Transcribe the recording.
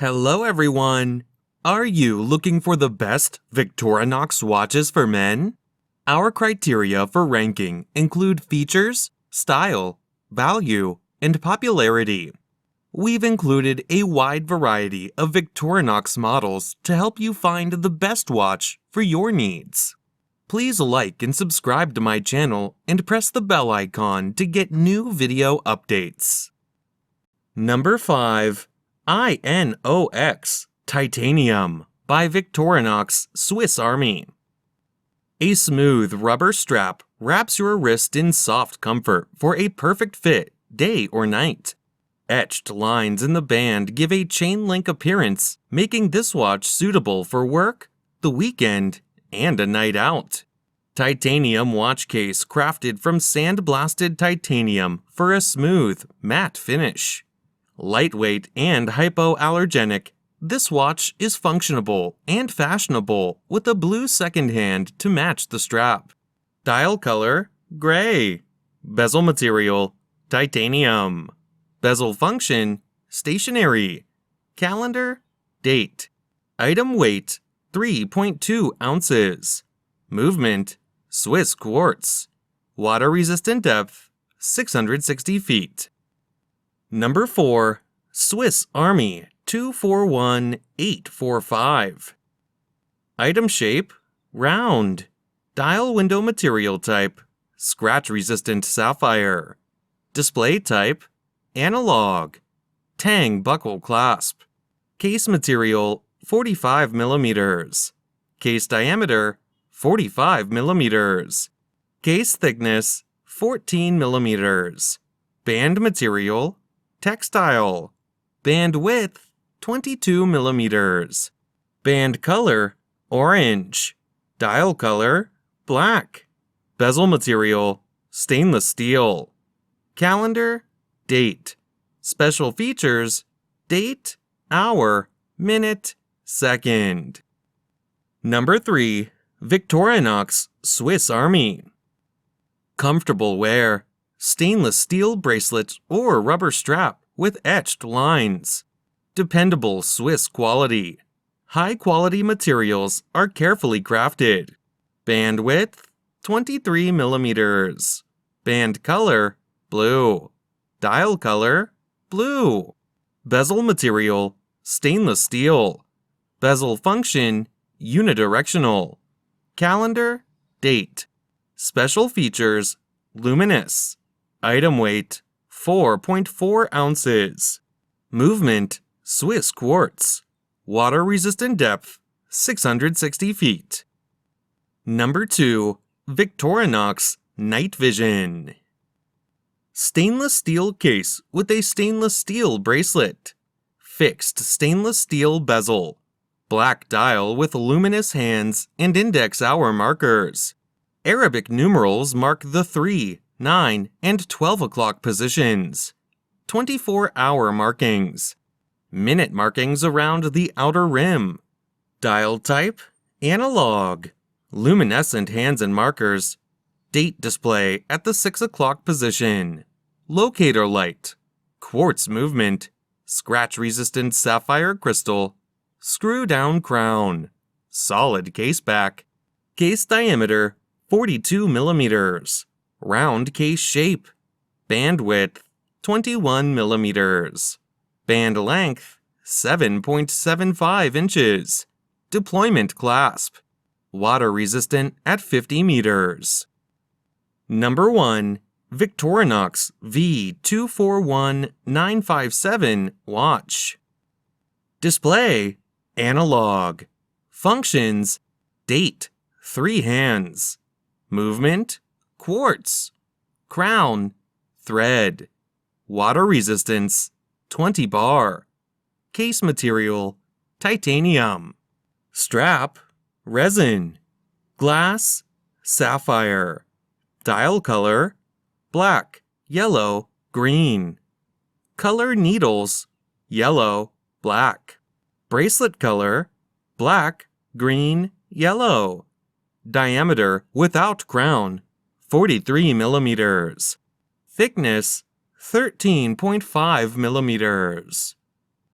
Hello everyone! Are you looking for the best Victorinox watches for men? Our criteria for ranking include features, style, value, and popularity. We've included a wide variety of Victorinox models to help you find the best watch for your needs. Please like and subscribe to my channel and press the bell icon to get new video updates. Number 5. I.N.O.X. Titanium by Victorinox Swiss Army. A smooth rubber strap wraps your wrist in soft comfort for a perfect fit, day or night. Etched lines in the band give a chain-link appearance, making this watch suitable for work, the weekend, and a night out. Titanium watch case crafted from sandblasted titanium for a smooth, matte finish. Lightweight and hypoallergenic, this watch is functionable and fashionable with a blue second hand to match the strap. Dial color, gray. Bezel material, titanium. Bezel function, stationary. Calendar, date. Item weight, 3.2 ounces. Movement, Swiss quartz. Water resistant depth, 660 feet. Number 4. Swiss Army 241845. Item shape, round. Dial window material type, scratch-resistant sapphire. Display type, analog. Tang buckle clasp. Case material, 45 millimeters. Case diameter, 45 millimeters. Case thickness, 14 millimeters. Band material, textile. Band width, 22 millimeters. Band color, orange. Dial color, black. Bezel material, stainless steel. Calendar, date. Special features, date, hour, minute, second. Number 3. Victorinox Swiss Army. Comfortable wear. Stainless steel bracelet or rubber strap with etched lines. Dependable Swiss quality. High-quality materials are carefully crafted. Band width, 23 millimeters. Band color, blue. Dial color, blue. Bezel material, stainless steel. Bezel function, unidirectional. Calendar, date. Special features, luminous. Item weight, 4.4 ounces. Movement, Swiss quartz. Water resistant depth, 660 feet. Number 2. Victorinox Night Vision. Stainless steel case with a stainless steel bracelet. Fixed stainless steel bezel. Black dial with luminous hands and index hour markers. Arabic numerals mark the 3, 9, and 12 o'clock positions. 24-hour markings. Minute markings around the outer rim. Dial type, analog. Luminescent hands and markers. Date display at the 6 o'clock position. Locator light. Quartz movement. Scratch-resistant sapphire crystal. Screw-down crown. Solid case back. Case diameter, 42 millimeters. Round case shape. Band width, 21 millimeters. Band length, 7.75 inches. Deployment clasp. Water resistant at 50 meters. Number 1. Victorinox V241957 watch. Display, analog. Functions, date, 3 hands. Movement, quartz. Crown, thread. Water resistance, 20 bar. Case material, titanium. Strap, resin. Glass, sapphire. Dial color, black, yellow, green. Color needles, yellow, black. Bracelet color, black, green, yellow. Diameter without crown, 43 millimeters. Thickness, 13.5 millimeters.